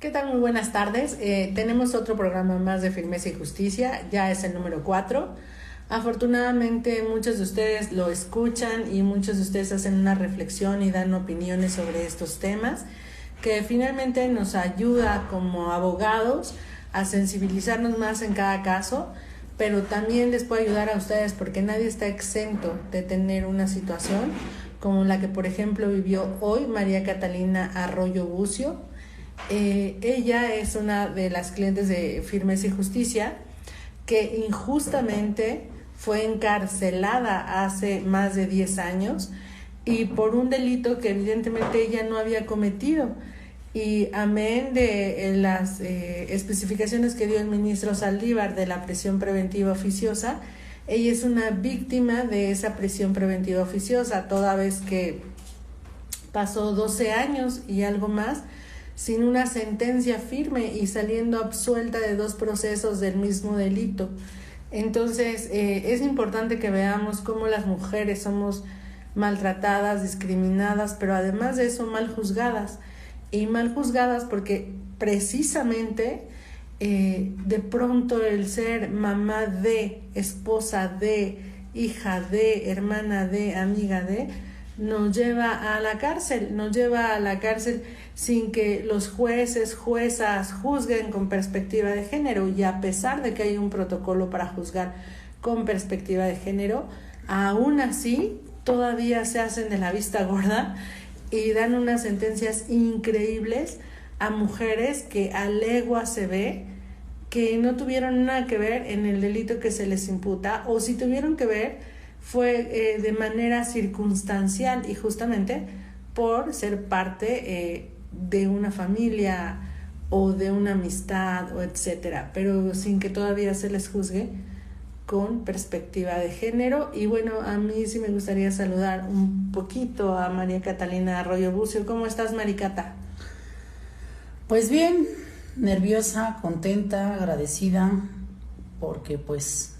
¿Qué tal? Muy buenas tardes. Tenemos otro programa más de Firmeza y Justicia, ya es el número 4. Afortunadamente muchos de ustedes lo escuchan y muchos de ustedes hacen una reflexión y dan opiniones sobre estos temas, que finalmente nos ayuda como abogados a sensibilizarnos más en cada caso, pero también les puede ayudar a ustedes porque nadie está exento de tener una situación como la que por ejemplo vivió hoy María Catalina Arroyo Bucio. Ella es una de las clientes de Firmeza y Justicia que injustamente fue encarcelada hace más de 10 años y por un delito que evidentemente ella no había cometido. Y amén de las especificaciones que dio el ministro Saldívar de la prisión preventiva oficiosa, ella es una víctima de esa prisión preventiva oficiosa, toda vez que pasó 12 años y algo más sin una sentencia firme y saliendo absuelta de 2 procesos del mismo delito. Entonces es importante que veamos cómo las mujeres somos maltratadas, discriminadas, pero además de eso mal juzgadas. Y mal juzgadas porque precisamente de pronto el ser mamá de, esposa de, hija de, hermana de, amiga de, nos lleva a la cárcel sin que los jueces, juezas juzguen con perspectiva de género, y a pesar de que hay un protocolo para juzgar con perspectiva de género, aún así todavía se hacen de la vista gorda y dan unas sentencias increíbles a mujeres que a legua se ve que no tuvieron nada que ver en el delito que se les imputa, o si tuvieron que ver fue de manera circunstancial y justamente por ser parte de una familia o de una amistad o etcétera, pero sin que todavía se les juzgue con perspectiva de género. Y bueno, a mí sí me gustaría saludar un poquito a María Catalina Arroyo Bucio. ¿Cómo estás, Maricata? Pues bien, nerviosa, contenta, agradecida, porque pues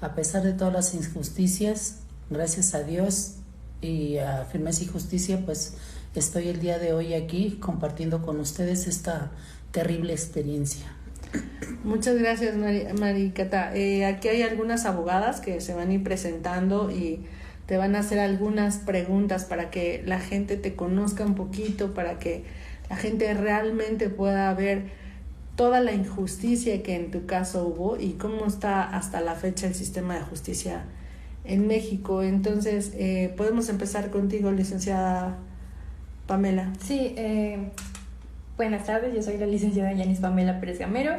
a pesar de todas las injusticias, gracias a Dios y a Firmeza y Justicia, pues estoy el día de hoy aquí compartiendo con ustedes esta terrible experiencia. Muchas gracias, Maricata. Aquí hay algunas abogadas que se van a ir presentando y te van a hacer algunas preguntas para que la gente te conozca un poquito, para que la gente realmente pueda ver toda la injusticia que en tu caso hubo y cómo está hasta la fecha el sistema de justicia en México. Entonces, podemos empezar contigo, licenciada Pamela. Sí, buenas tardes, yo soy la licenciada Yanis Pamela Pérez Gamero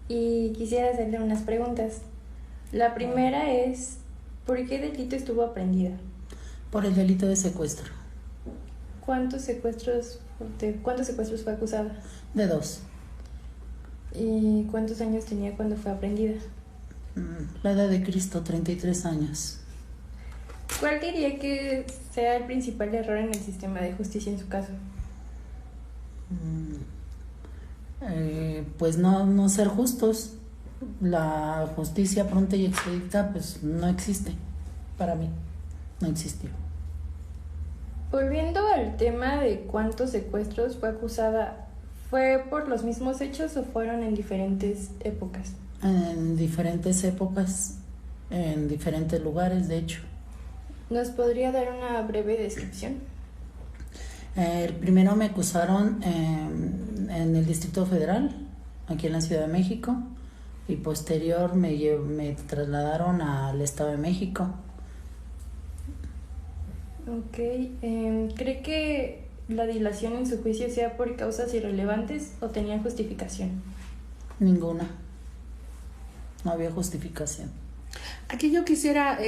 y quisiera hacerle unas preguntas. La primera es, ¿por qué delito estuvo aprehendida? Por el delito de secuestro. ¿Cuántos secuestros fue acusada? De 2. ¿Y cuántos años tenía cuando fue aprehendida? La edad de Cristo, 33 años. ¿Cuál diría que sea el principal error en el sistema de justicia en su caso? Pues no ser justos. La justicia pronta y expedita pues no existe. Para mí no existió. Volviendo al tema de cuántos secuestros fue acusada, ¿fue por los mismos hechos o fueron en diferentes épocas? En diferentes épocas, en diferentes lugares, de hecho. ¿Nos podría dar una breve descripción? Primero me acusaron en el Distrito Federal, aquí en la Ciudad de México, y posterior me trasladaron al Estado de México. Ok, ¿cree que la dilación en su juicio sea por causas irrelevantes o tenían justificación? Ninguna. No había justificación. Aquí yo quisiera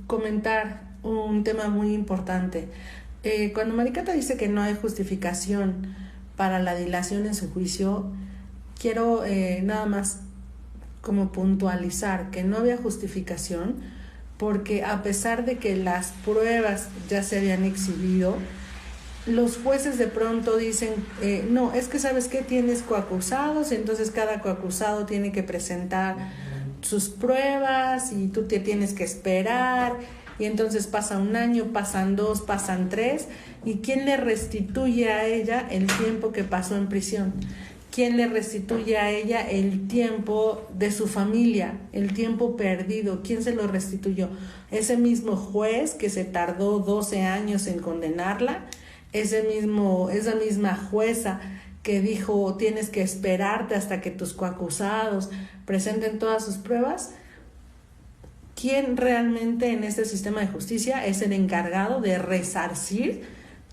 comentar un tema muy importante. Cuando Maricata dice que no hay justificación para la dilación en su juicio, quiero nada más como puntualizar que no había justificación porque a pesar de que las pruebas ya se habían exhibido, los jueces de pronto dicen, no, es que ¿sabes qué? Tienes coacusados, entonces cada coacusado tiene que presentar sus pruebas y tú te tienes que esperar, y entonces pasa 1 año, pasan 2, pasan 3, ¿y quién le restituye a ella el tiempo que pasó en prisión? ¿quién le restituye a ella el tiempo de su familia, el tiempo perdido? ¿Quién se lo restituyó? Ese mismo juez que se tardó 12 años en condenarla, esa misma jueza que dijo tienes que esperarte hasta que tus coacusados presenten todas sus pruebas. ¿Quién realmente en este sistema de justicia es el encargado de resarcir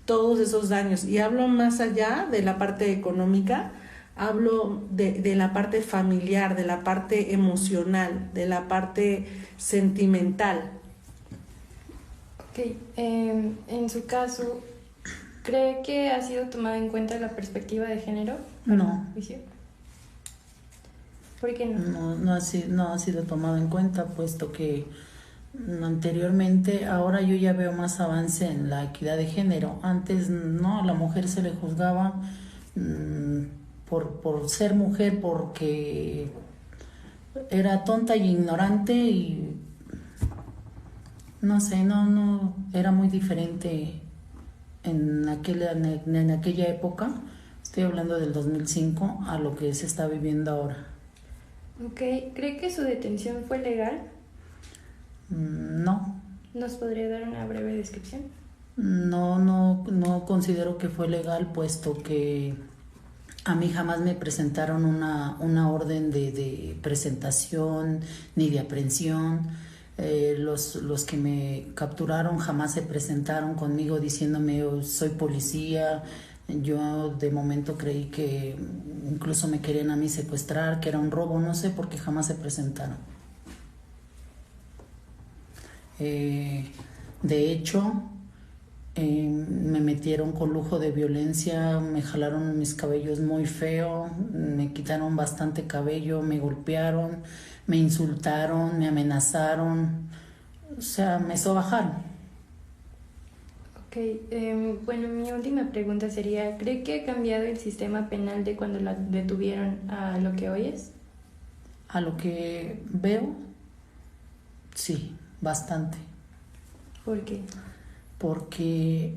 todos esos daños? Y hablo más allá de la parte económica, hablo de la parte familiar, de la parte emocional, de la parte sentimental. Ok, en su caso, ¿cree que ha sido tomada en cuenta la perspectiva de género? No. ¿Juicio? ¿Por qué no? No ha sido tomado en cuenta, puesto que anteriormente, ahora yo ya veo más avance en la equidad de género. Antes no, a la mujer se le juzgaba por ser mujer, porque era tonta y ignorante y no sé, no era muy diferente en aquella época. Estoy hablando del 2005 a lo que se está viviendo ahora. Ok, ¿cree que su detención fue legal? No. ¿Nos podría dar una breve descripción? No considero que fue legal, puesto que a mí jamás me presentaron una orden de presentación ni de aprehensión. Los que me capturaron jamás se presentaron conmigo diciéndome soy policía. Yo de momento creí que incluso me querían a mí secuestrar, que era un robo, no sé, porque jamás se presentaron. De hecho, me metieron con lujo de violencia, me jalaron mis cabellos muy feo, me quitaron bastante cabello, me golpearon, me insultaron, me amenazaron, o sea, me sobajaron. Ok, bueno, mi última pregunta sería, ¿cree que ha cambiado el sistema penal de cuando la detuvieron a lo que hoy es? A lo que veo, sí, bastante. ¿Por qué? Porque,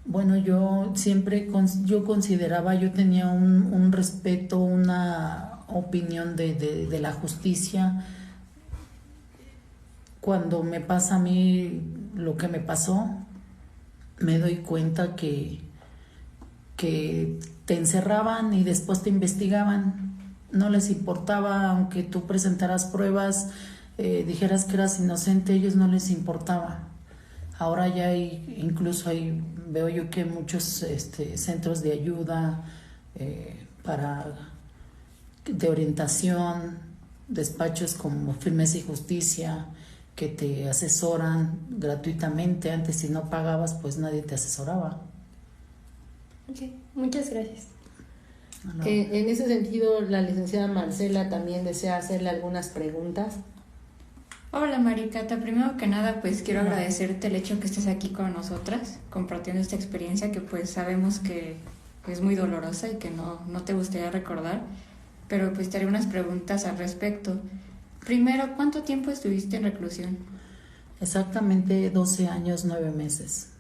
bueno, yo consideraba, yo tenía un respeto, una opinión de la justicia. Cuando me pasa a mí lo que me pasó, me doy cuenta que te encerraban y después te investigaban. No les importaba, aunque tú presentaras pruebas, dijeras que eras inocente, a ellos no les importaba. Ahora ya veo yo que muchos centros de ayuda de orientación, despachos como Firmeza y Justicia, que te asesoran gratuitamente. Antes, si no pagabas, pues nadie te asesoraba. Ok, muchas gracias. En ese sentido, la licenciada Marcela también desea hacerle algunas preguntas. Hola Maricata, primero que nada pues quiero agradecerte el hecho que estés aquí con nosotras compartiendo esta experiencia que pues sabemos que es muy dolorosa y que no te gustaría recordar, pero pues te haré unas preguntas al respecto. Primero, ¿cuánto tiempo estuviste en reclusión? Exactamente 12 años, 9 meses.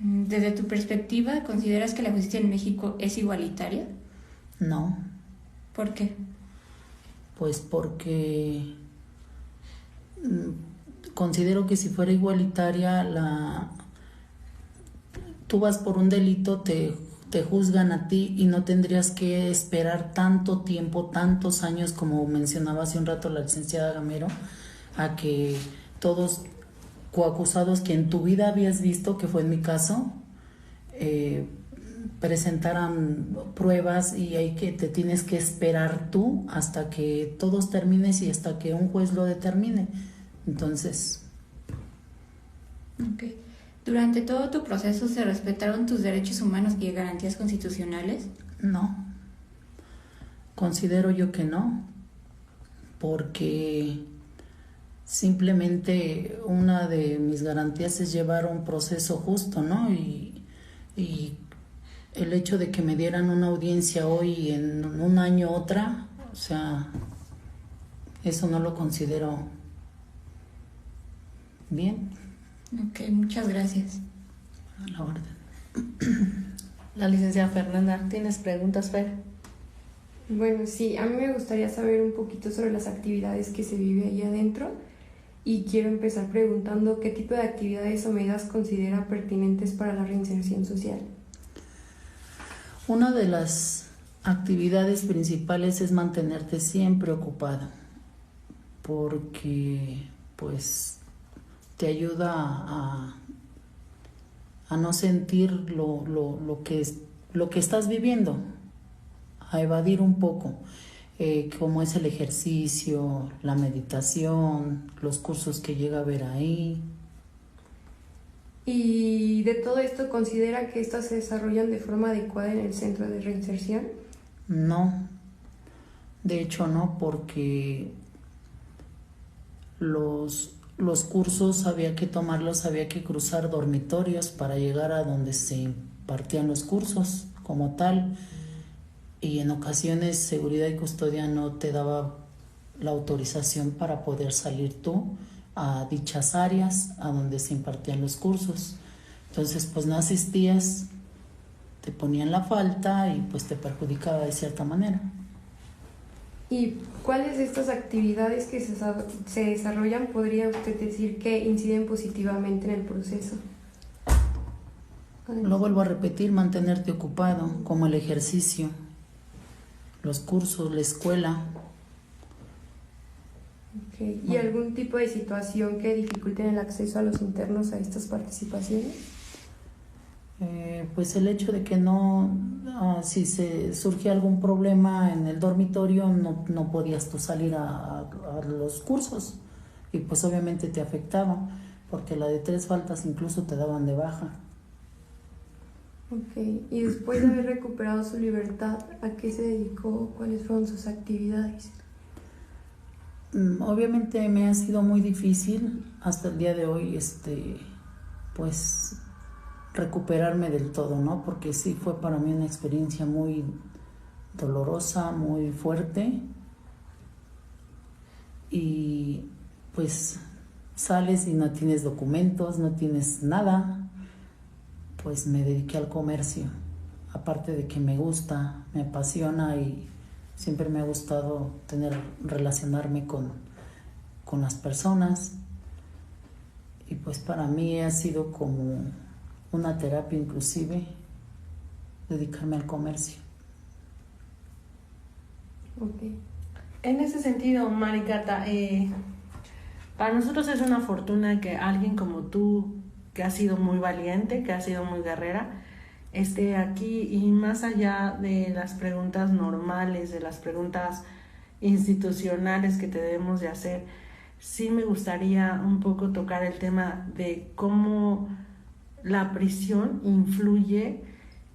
Desde tu perspectiva, ¿consideras que la justicia en México es igualitaria? No. ¿Por qué? Pues porque considero que si fuera igualitaria, tú vas por un delito, te juzgan a ti y no tendrías que esperar tanto tiempo, tantos años, como mencionaba hace un rato la licenciada Gamero, a que todos coacusados que en tu vida habías visto, que fue en mi caso, presentaran pruebas, y te tienes que esperar tú hasta que todos termines y hasta que un juez lo determine. Entonces, okay. ¿Durante todo tu proceso se respetaron tus derechos humanos y garantías constitucionales? No, considero yo que no, porque simplemente una de mis garantías es llevar un proceso justo, ¿no? Y el hecho de que me dieran una audiencia hoy y en un año otra, o sea, eso no lo considero bien. Ok, muchas gracias. A la orden. La licenciada Fernanda, ¿tienes preguntas, Fer? Bueno, sí, a mí me gustaría saber un poquito sobre las actividades que se vive ahí adentro y quiero empezar preguntando qué tipo de actividades o medidas considera pertinentes para la reinserción social. Una de las actividades principales es mantenerte siempre ocupado, porque pues te ayuda a no sentir lo que estás viviendo, a evadir un poco, como es el ejercicio, la meditación, los cursos que llega a ver ahí. Y de todo esto, ¿considera que estas se desarrollan de forma adecuada en el centro de reinserción? No, de hecho no, porque los cursos había que tomarlos, había que cruzar dormitorios para llegar a donde se impartían los cursos como tal, y en ocasiones seguridad y custodia no te daba la autorización para poder salir tú a dichas áreas a donde se impartían los cursos. Entonces pues no asistías, te ponían la falta y pues te perjudicaba de cierta manera. ¿Y cuáles de estas actividades que se desarrollan podría usted decir que inciden positivamente en el proceso? Lo vuelvo a repetir, mantenerte ocupado, como el ejercicio, los cursos, la escuela. Okay. ¿Y algún tipo de situación que dificulte el acceso a los internos a estas participaciones? Pues el hecho de que si se surgía algún problema en el dormitorio, no podías tú salir a los cursos, y pues obviamente te afectaba, porque la de 3 faltas incluso te daban de baja. Ok, y después de haber recuperado su libertad, ¿a qué se dedicó? ¿Cuáles fueron sus actividades? Obviamente me ha sido muy difícil hasta el día de hoy, pues recuperarme del todo, ¿no? Porque sí fue para mí una experiencia muy dolorosa, muy fuerte, y pues sales y no tienes documentos, no tienes nada. Pues me dediqué al comercio, aparte de que me gusta, me apasiona y siempre me ha gustado relacionarme con las personas, y pues para mí ha sido como una terapia, inclusive dedicarme al comercio. Okay. En ese sentido, Maricata, para nosotros es una fortuna que alguien como tú, que ha sido muy valiente, que ha sido muy guerrera, esté aquí, y más allá de las preguntas normales, de las preguntas institucionales que te debemos de hacer, sí me gustaría un poco tocar el tema de cómo la prisión influye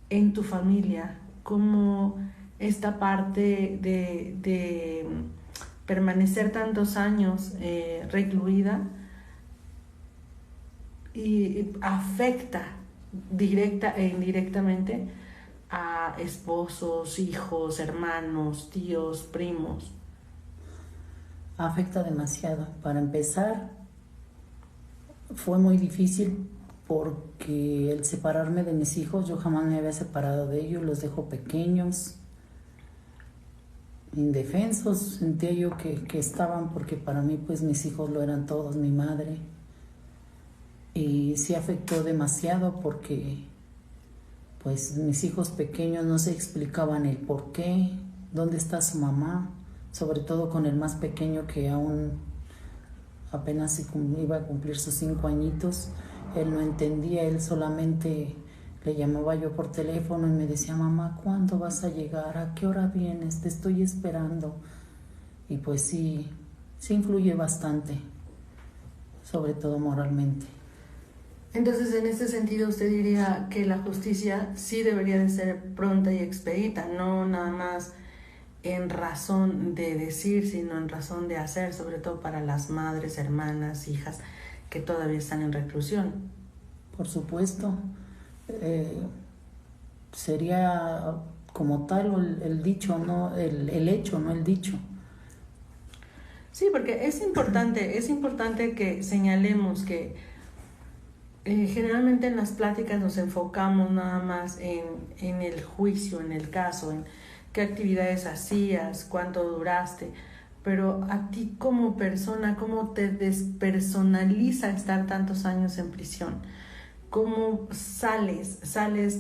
en tu familia, cómo esta parte de permanecer tantos años recluida y afecta directa e indirectamente a esposos, hijos, hermanos, tíos, primos. Afecta demasiado. Para empezar, fue muy difícil porque el separarme de mis hijos, yo jamás me había separado de ellos, los dejo pequeños, indefensos, sentía yo que estaban, porque para mí pues mis hijos lo eran todos, mi madre. Y sí afectó demasiado porque pues mis hijos pequeños no se explicaban el por qué, dónde está su mamá, sobre todo con el más pequeño, que aún apenas iba a cumplir sus 5 añitos. Él no entendía, él solamente le llamaba yo por teléfono y me decía: mamá, ¿cuándo vas a llegar? ¿A qué hora vienes? Te estoy esperando. Y pues sí influye bastante, sobre todo moralmente. Entonces, en este sentido, usted diría que la justicia sí debería de ser pronta y expedita, no nada más en razón de decir, sino en razón de hacer, sobre todo para las madres, hermanas, hijas que todavía están en reclusión. Por supuesto, sería como tal el dicho, no el hecho, no el dicho. Sí, porque es importante que señalemos que Generalmente en las pláticas nos enfocamos nada más en el juicio, en el caso, en qué actividades hacías, cuánto duraste, pero a ti como persona, ¿cómo te despersonaliza estar tantos años en prisión? ¿Cómo sales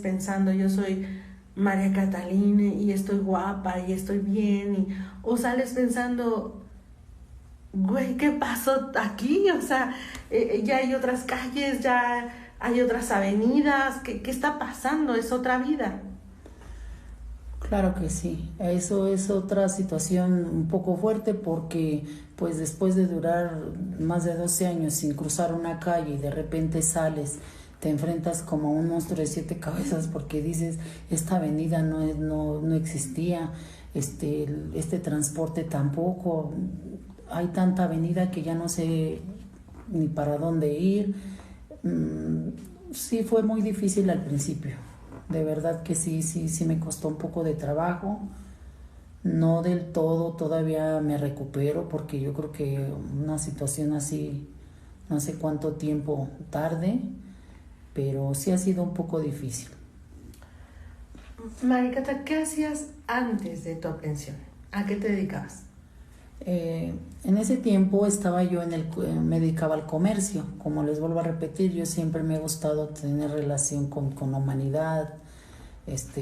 pensando yo soy María Catalina y estoy guapa y estoy bien? O sales pensando, güey, ¿qué pasó aquí? O sea, ya hay otras calles, ya hay otras avenidas, ¿qué está pasando? Es otra vida. Claro que sí, eso es otra situación un poco fuerte porque pues después de durar más de 12 años sin cruzar una calle y de repente sales, te enfrentas como a un monstruo de 7 cabezas porque dices, esta avenida no existía, este transporte tampoco, hay tanta avenida que ya no sé ni para dónde ir. Sí, fue muy difícil al principio. De verdad que sí me costó un poco de trabajo. No del todo, todavía me recupero porque yo creo que una situación así, no sé cuánto tiempo tarde, pero sí ha sido un poco difícil. Maricata, ¿qué hacías antes de tu aprehensión? ¿A qué te dedicabas? En ese tiempo estaba yo me dedicaba al comercio. Como les vuelvo a repetir, yo siempre me ha gustado tener relación con la humanidad,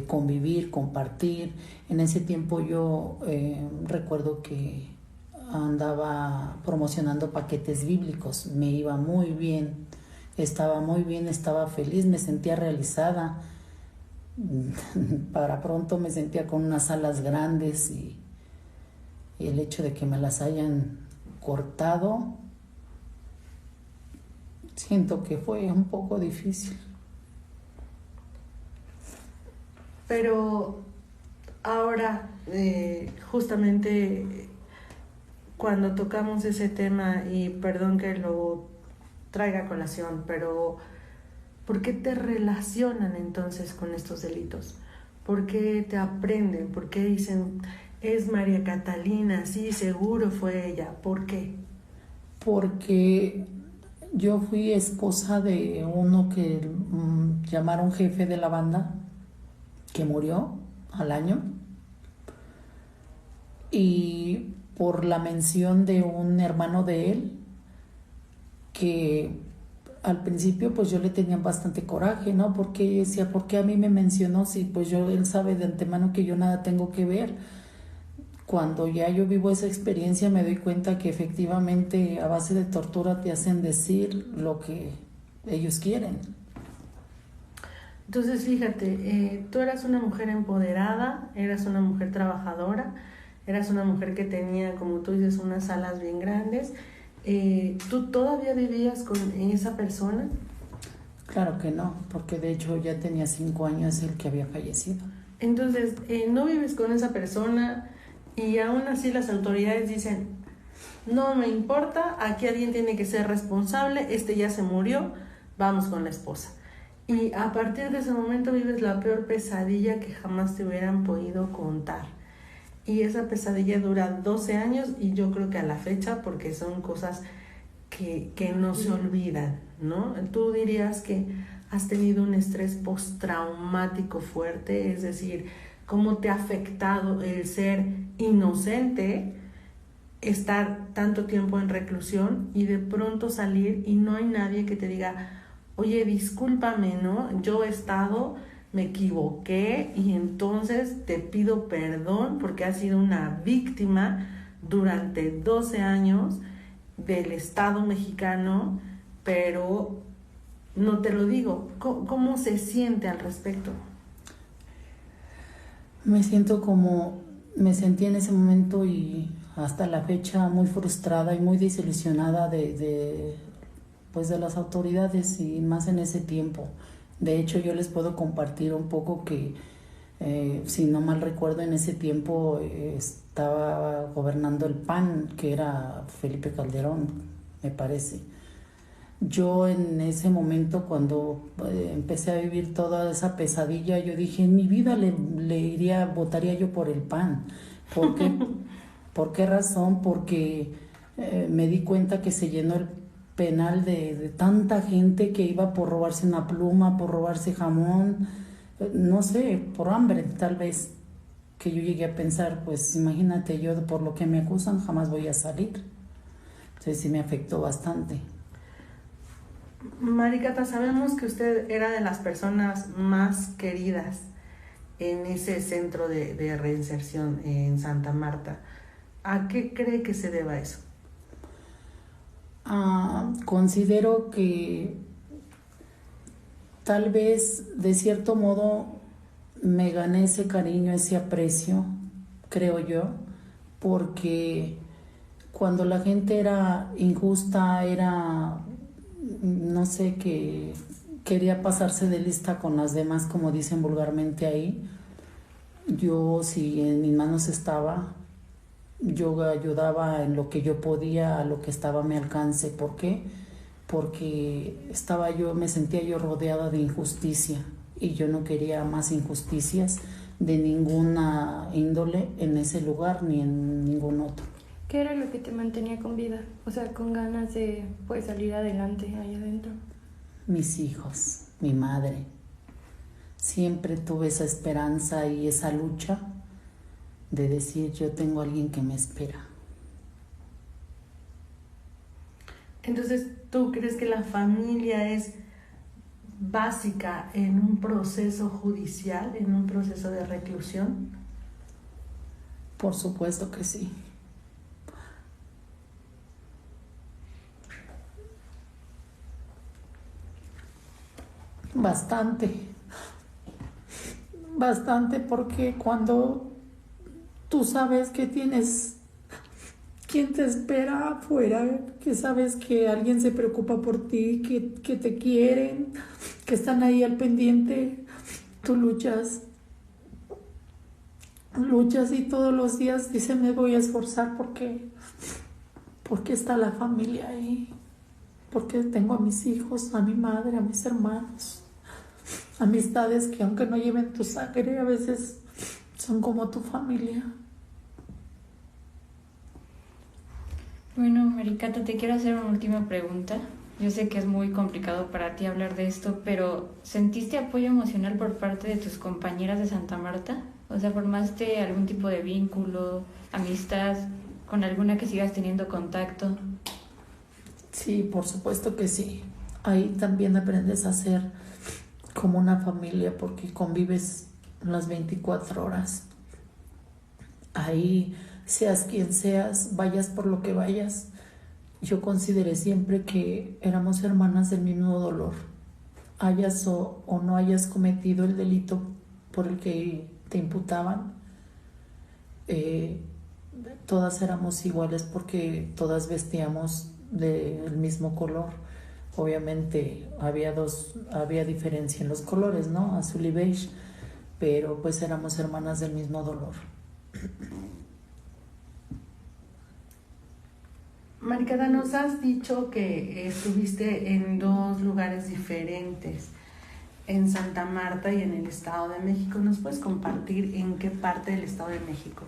convivir, compartir. En ese tiempo yo recuerdo que andaba promocionando paquetes bíblicos, me iba muy bien, estaba feliz, me sentía realizada. Para pronto me sentía con unas alas grandes y el hecho de que me las hayan cortado, siento que fue un poco difícil. Pero ahora, justamente cuando tocamos ese tema, y perdón que lo traiga a colación, pero ¿por qué te relacionan entonces con estos delitos? ¿Por qué te aprenden? ¿Por qué dicen, es María Catalina, sí, seguro fue ella? ¿Por qué? Porque yo fui esposa de uno que llamaron jefe de la banda, que murió al año, y por la mención de un hermano de él, que al principio pues yo le tenía bastante coraje, ¿no? Porque yo decía, ¿por qué a mí me mencionó? Si pues él sabe de antemano que yo nada tengo que ver. Cuando ya yo vivo esa experiencia me doy cuenta que efectivamente a base de tortura te hacen decir lo que ellos quieren. Entonces fíjate, tú eras una mujer empoderada, eras una mujer trabajadora, eras una mujer que tenía, como tú dices, unas alas bien grandes. ¿Tú todavía vivías con esa persona? Claro que no, porque de hecho ya tenía 5 años el que había fallecido. Entonces, no vives con esa persona y aún así las autoridades dicen, no me importa, aquí alguien tiene que ser responsable, ya se murió, vamos con la esposa. Y a partir de ese momento vives la peor pesadilla que jamás te hubieran podido contar. Y esa pesadilla dura 12 años y yo creo que a la fecha, porque son cosas que no se olvidan, ¿no? Tú dirías que has tenido un estrés postraumático fuerte, es decir, cómo te ha afectado el ser inocente, estar tanto tiempo en reclusión y de pronto salir y no hay nadie que te diga, oye, discúlpame, ¿no? Yo he estado, me equivoqué y entonces te pido perdón porque has sido una víctima durante 12 años del Estado mexicano, pero no te lo digo. ¿Cómo se siente al respecto? Me siento como me sentí en ese momento y hasta la fecha muy frustrada y muy desilusionada de las autoridades y más en ese tiempo. De hecho, yo les puedo compartir un poco que, si no mal recuerdo, en ese tiempo estaba gobernando el PAN, que era Felipe Calderón, me parece. Yo en ese momento, cuando empecé a vivir toda esa pesadilla, yo dije, en mi vida votaría yo por el PAN. ¿Por qué? ¿Por qué razón? Porque me di cuenta que se llenó el penal de tanta gente que iba por robarse una pluma, por robarse jamón, no sé, por hambre tal vez, que yo llegué a pensar, pues imagínate, yo por lo que me acusan jamás voy a salir. Entonces sí me afectó bastante. Maricata, sabemos que usted era de las personas más queridas en ese centro de reinserción en Santa Marta. ¿A qué cree que se deba eso? Considero que tal vez de cierto modo me gané ese cariño, ese aprecio, creo yo, porque cuando la gente era injusta, era, no sé, que quería pasarse de lista con las demás, como dicen vulgarmente ahí, yo, si en mis manos estaba, yo ayudaba en lo que yo podía, a lo que estaba a mi alcance. ¿Por qué? Porque me sentía yo rodeada de injusticia y yo no quería más injusticias de ninguna índole en ese lugar ni en ningún otro. ¿Qué era lo que te mantenía con vida? O sea, con ganas de pues salir adelante ahí adentro. Mis hijos, mi madre. Siempre tuve esa esperanza y esa lucha de decir, yo tengo a alguien que me espera. Entonces, ¿tú crees que la familia es básica en un proceso judicial, en un proceso de reclusión? Por supuesto que sí. Bastante, porque cuando tú sabes que tienes quien te espera afuera, que sabes que alguien se preocupa por ti, que te quieren, que están ahí al pendiente, tú luchas y todos los días dices, me voy a esforzar porque está la familia ahí, porque tengo a mis hijos, a mi madre, a mis hermanos, amistades que aunque no lleven tu sangre, a veces son como tu familia. Bueno, Maricata, te quiero hacer una última pregunta. Yo sé que es muy complicado para ti hablar de esto, pero ¿sentiste apoyo emocional por parte de tus compañeras de Santa Marta? O sea, ¿formaste algún tipo de vínculo, amistad, con alguna que sigas teniendo contacto? Sí, por supuesto que sí. Ahí también aprendes a ser como una familia porque convives las 24 horas. Ahí, seas quien seas, vayas por lo que vayas, yo consideré siempre que éramos hermanas del mismo dolor. Hayas o no hayas cometido el delito por el que te imputaban, todas éramos iguales porque todas vestíamos del mismo color. Obviamente había diferencia en los colores, ¿no? Azul y beige, pero pues éramos hermanas del mismo dolor. Maricata, nos has dicho que estuviste en 2 lugares diferentes, en Santa Marta y en el Estado de México. ¿Nos puedes compartir en qué parte del Estado de México?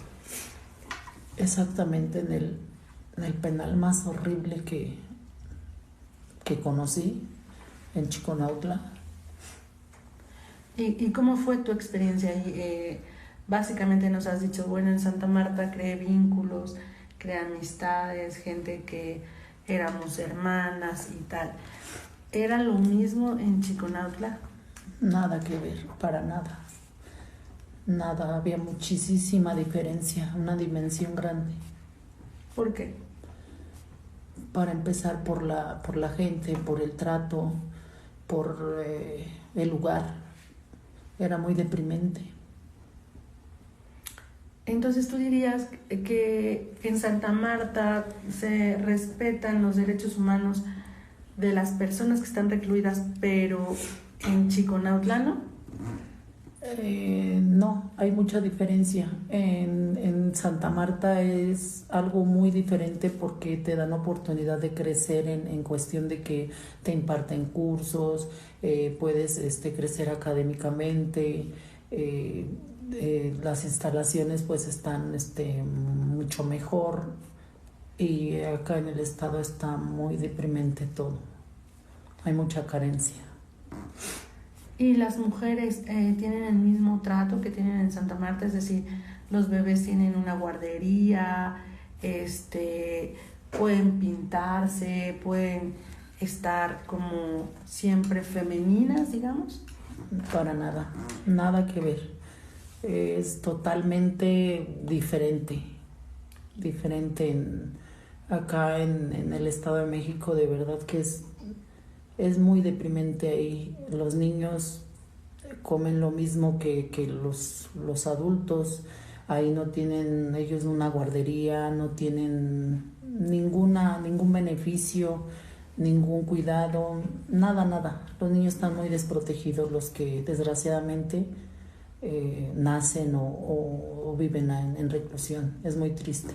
Exactamente en el penal más horrible que conocí, en Chiconautla. ¿Y cómo fue tu experiencia ahí? Básicamente nos has dicho, bueno, en Santa Marta creé vínculos, creé amistades, gente que éramos hermanas y tal. ¿Era lo mismo en Chiconautla? Nada que ver, para nada. Nada, había muchísima diferencia, una dimensión grande. ¿Por qué? Para empezar por la gente, por el trato, por el lugar. Era muy deprimente. Entonces tú dirías que en Santa Marta se respetan los derechos humanos de las personas que están recluidas, pero en Chiconautla no. No, hay mucha diferencia. En Santa Marta es algo muy diferente porque te dan oportunidad de crecer en cuestión de que te imparten cursos, puedes crecer académicamente, las instalaciones pues están mucho mejor y acá en el estado está muy deprimente todo. Hay mucha carencia. ¿Y las mujeres tienen el mismo trato que tienen en Santa Marta? Es decir, los bebés tienen una guardería, pueden pintarse, pueden estar como siempre femeninas, digamos. Para nada, nada que ver. Es totalmente diferente acá en el Estado de México. De verdad que es muy deprimente ahí. Los niños comen lo mismo que los adultos. Ahí no tienen ellos una guardería, no tienen ningún beneficio, ningún cuidado, nada. Los niños están muy desprotegidos, los que desgraciadamente nacen o viven en reclusión. Es muy triste.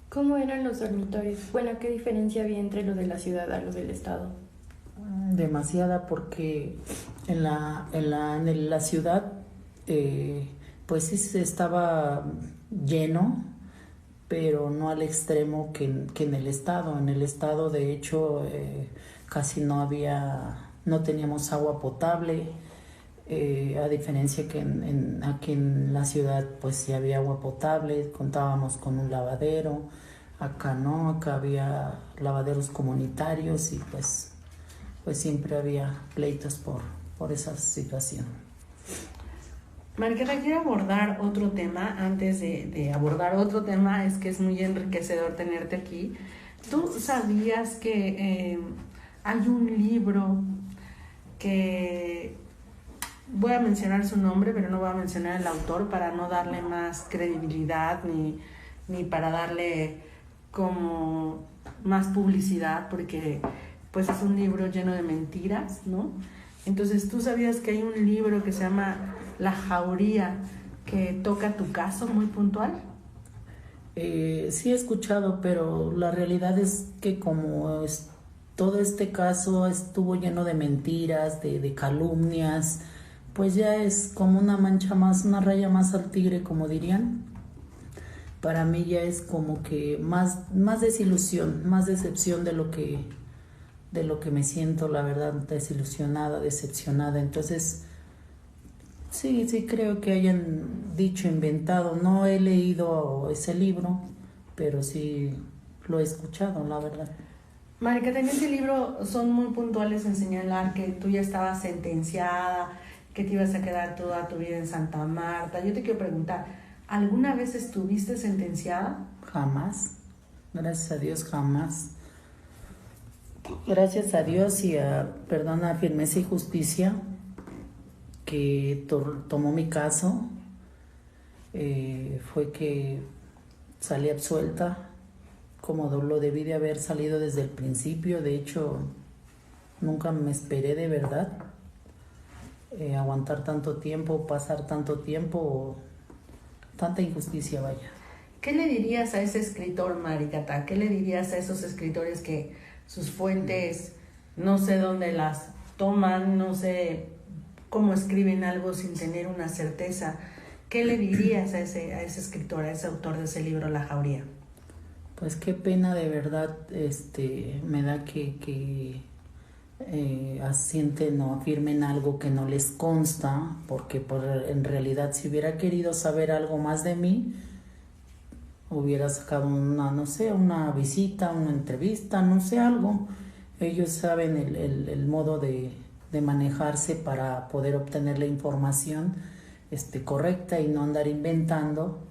¿Cómo eran los dormitorios? Bueno, ¿qué diferencia había entre lo de la ciudad a lo del estado? Demasiada, porque en la ciudad pues sí se estaba lleno, pero no al extremo que en el estado. En el estado, de hecho, casi no teníamos agua potable, a diferencia que aquí en la ciudad pues sí había agua potable, contábamos con un lavadero. Acá no, acá había lavaderos comunitarios y pues siempre había pleitos por esa situación. Mariqueta, quiero abordar otro tema. Antes de abordar otro tema, es que es muy enriquecedor tenerte aquí. ¿Tú sabías que hay un libro que voy a mencionar su nombre, pero no voy a mencionar el autor para no darle más credibilidad ni para darle como más publicidad, porque pues es un libro lleno de mentiras, ¿no? Entonces, ¿tú sabías que hay un libro que se llama La Jauría, que toca tu caso muy puntual? Sí he escuchado, pero la realidad es que como todo este caso estuvo lleno de mentiras, de calumnias, pues ya es como una mancha más, una raya más al tigre, como dirían. Para mí ya es como que más desilusión, más decepción de lo que me siento, la verdad, desilusionada, decepcionada. Entonces, sí creo que hayan dicho, inventado. No he leído ese libro, pero sí lo he escuchado, la verdad. Marica, en ese libro son muy puntuales en señalar que tú ya estabas sentenciada, que te ibas a quedar toda tu vida en Santa Marta. Yo te quiero preguntar, ¿alguna vez estuviste sentenciada? Jamás, gracias a Dios, jamás. Gracias a Dios y a Firmeza y Justicia, que tomó mi caso, fue que salí absuelta, como lo debí de haber salido desde el principio. De hecho, nunca me esperé de verdad aguantar tanto tiempo, pasar tanto tiempo, tanta injusticia, vaya. ¿Qué le dirías a ese escritor, Maricata? ¿Qué le dirías a esos escritores que sus fuentes no sé dónde las toman, no sé cómo escriben algo sin tener una certeza? ¿Qué le dirías a ese escritor, a ese autor de ese libro, La Jauría? Pues qué pena, de verdad, me da que asienten o afirmen algo que no les consta, porque en realidad si hubiera querido saber algo más de mí, hubiera sacado una visita, una entrevista, no sé, algo. Ellos saben el modo de manejarse para poder obtener la información correcta y no andar inventando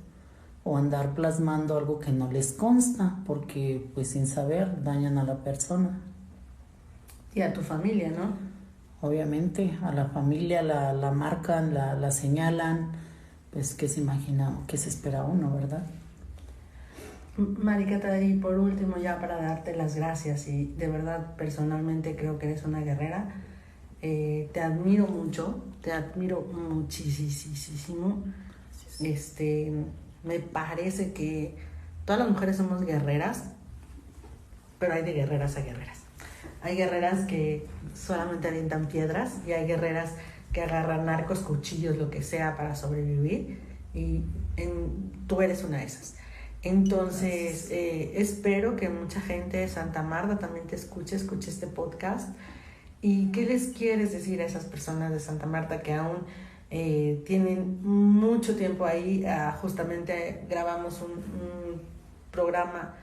o andar plasmando algo que no les consta, porque pues sin saber dañan a la persona. Y a tu familia, ¿no? Obviamente, a la familia la marcan, la señalan, pues qué se imagina, qué se espera uno, ¿verdad? Maricata, y por último, ya para darte las gracias, y de verdad personalmente creo que eres una guerrera, te admiro mucho, te admiro muchísimo. Me parece que todas las mujeres somos guerreras, pero hay de guerreras a guerreras. Hay guerreras que solamente avientan piedras y hay guerreras que agarran arcos, cuchillos, lo que sea para sobrevivir, y tú eres una de esas. Entonces, espero que mucha gente de Santa Marta también te escuche este podcast. ¿Y qué les quieres decir a esas personas de Santa Marta que aún tienen mucho tiempo ahí? Justamente grabamos un programa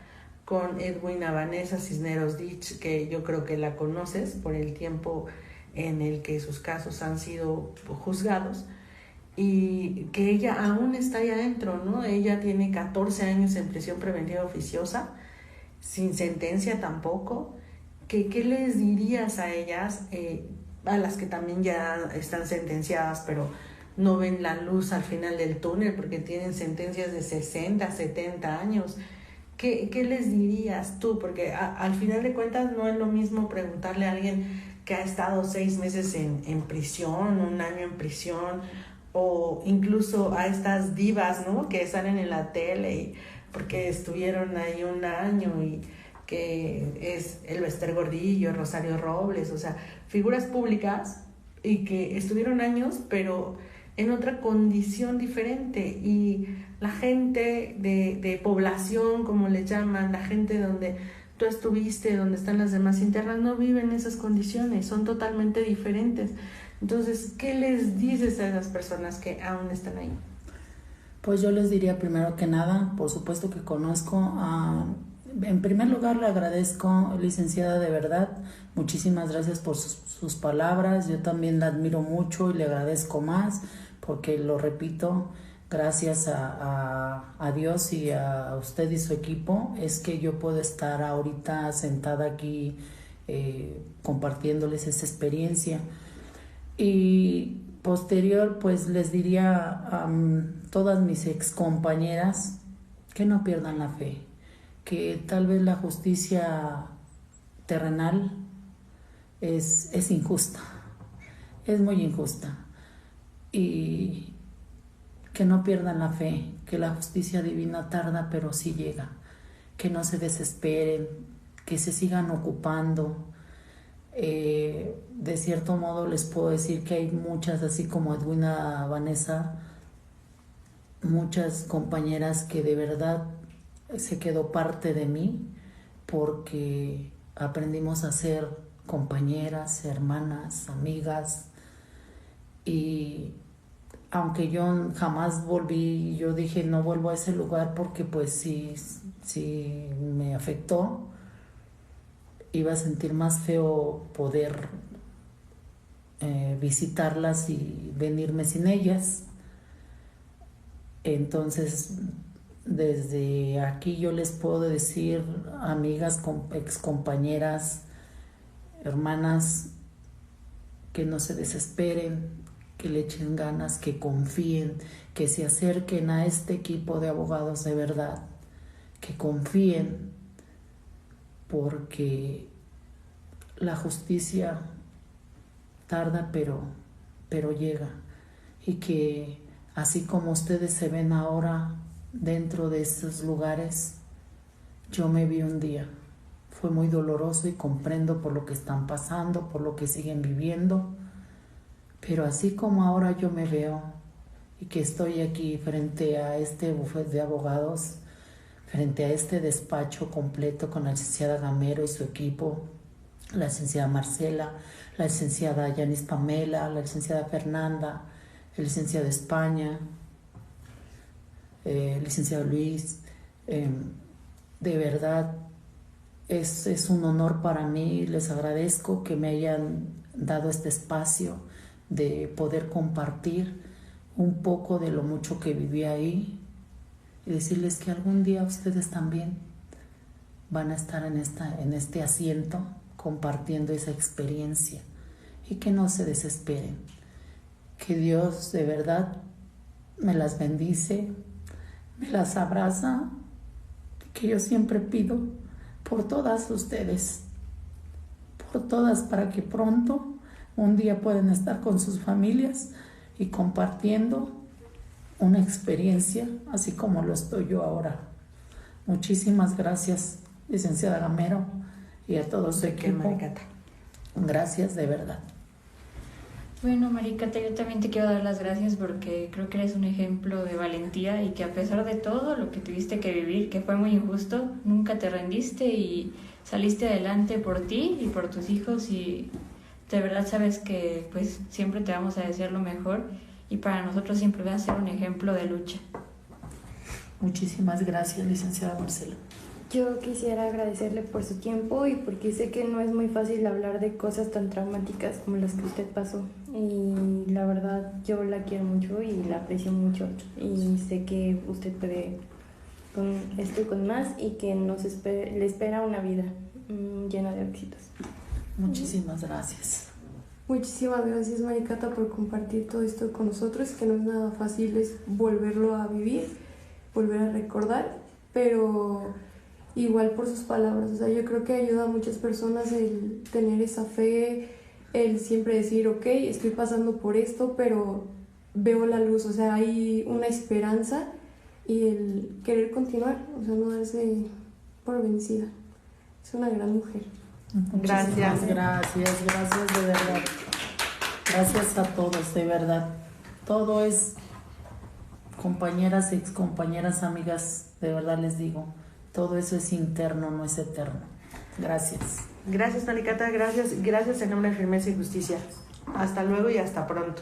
con Edwina Vanessa Cisneros Dich, que yo creo que la conoces por el tiempo en el que sus casos han sido juzgados, y que ella aún está ahí adentro, ¿no? Ella tiene 14 años en prisión preventiva oficiosa, sin sentencia tampoco. ¿Qué les dirías a ellas, a las que también ya están sentenciadas, pero no ven la luz al final del túnel porque tienen sentencias de 60, 70 años? ¿Qué les dirías tú? Porque al final de cuentas no es lo mismo preguntarle a alguien que ha estado 6 meses en prisión, 1 año en prisión, o incluso a estas divas, ¿no?, que salen en la tele porque estuvieron ahí 1 año, y que es el Bester Gordillo, Rosario Robles, o sea, figuras públicas y que estuvieron años, pero en otra condición diferente. Y la gente de población, como le llaman, la gente donde tú estuviste, donde están las demás internas, no viven esas condiciones, son totalmente diferentes. Entonces, ¿qué les dices a esas personas que aún están ahí? Pues yo les diría, primero que nada, por supuesto que conozco a... En primer lugar, le agradezco, licenciada, de verdad, muchísimas gracias por sus palabras. Yo también la admiro mucho y le agradezco más, porque lo repito, gracias a Dios y a usted y su equipo es que yo puedo estar ahorita sentada aquí compartiéndoles esta experiencia. Y posterior, pues les diría a todas mis excompañeras que no pierdan la fe, que tal vez la justicia terrenal es injusta, es muy injusta, y que no pierdan la fe, que la justicia divina tarda pero sí llega, que no se desesperen, que se sigan ocupando. De cierto modo les puedo decir que hay muchas, así como Edwina Vanessa, muchas compañeras que de verdad se quedó parte de mí, porque aprendimos a ser compañeras, hermanas, amigas. Y aunque yo jamás volví, yo dije no vuelvo a ese lugar, porque pues sí me afectó, iba a sentir más feo poder visitarlas y venirme sin ellas. Entonces, desde aquí yo les puedo decir, amigas, excompañeras, hermanas, que no se desesperen, que le echen ganas, que confíen, que se acerquen a este equipo de abogados de verdad, que confíen, porque la justicia tarda pero llega, y que así como ustedes se ven ahora dentro de estos lugares, yo me vi un día. Fue muy doloroso y comprendo por lo que están pasando, por lo que siguen viviendo, pero así como ahora yo me veo y que estoy aquí frente a este bufete de abogados, frente a este despacho completo con la licenciada Gamero y su equipo, la licenciada Marcela, la licenciada Yanis Pamela, la licenciada Fernanda, el licenciado España, el licenciado Luis, de verdad es un honor para mí. Les agradezco que me hayan dado este espacio de poder compartir un poco de lo mucho que viví ahí, y decirles que algún día ustedes también van a estar en este asiento compartiendo esa experiencia, y que no se desesperen, que Dios de verdad me las bendice, me las abraza, que yo siempre pido por todas ustedes, por todas, para que pronto un día puedan estar con sus familias y compartiendo una experiencia así como lo estoy yo ahora. Muchísimas gracias, licenciada Gamero, y a todo su equipo. Gracias de verdad. Bueno, Maricata, yo también te quiero dar las gracias porque creo que eres un ejemplo de valentía y que a pesar de todo lo que tuviste que vivir, que fue muy injusto, nunca te rendiste y saliste adelante por ti y por tus hijos, y de verdad sabes que pues siempre te vamos a desear lo mejor y para nosotros siempre vas a ser un ejemplo de lucha. Muchísimas gracias, licenciada Marcela. Yo quisiera agradecerle por su tiempo y porque sé que no es muy fácil hablar de cosas tan traumáticas como las que usted pasó. Y la verdad, yo la quiero mucho y la aprecio mucho. Y sé que usted puede con esto y con más y que le espera una vida llena de éxitos. Muchísimas gracias. Muchísimas gracias, Maricata, por compartir todo esto con nosotros, que no es nada fácil, es volverlo a vivir, volver a recordar, pero igual por sus palabras. O sea, yo creo que ayuda a muchas personas el tener esa fe, el siempre decir, ok, estoy pasando por esto, pero veo la luz. O sea, hay una esperanza y el querer continuar, o sea, no darse por vencida. Es una gran mujer. Gracias de verdad. Gracias a todos, de verdad. Todo es compañeras, excompañeras, amigas, de verdad les digo, todo eso es interno, no es eterno. Gracias. Gracias, Maricata, gracias en nombre de Firmeza y Justicia. Hasta luego y hasta pronto.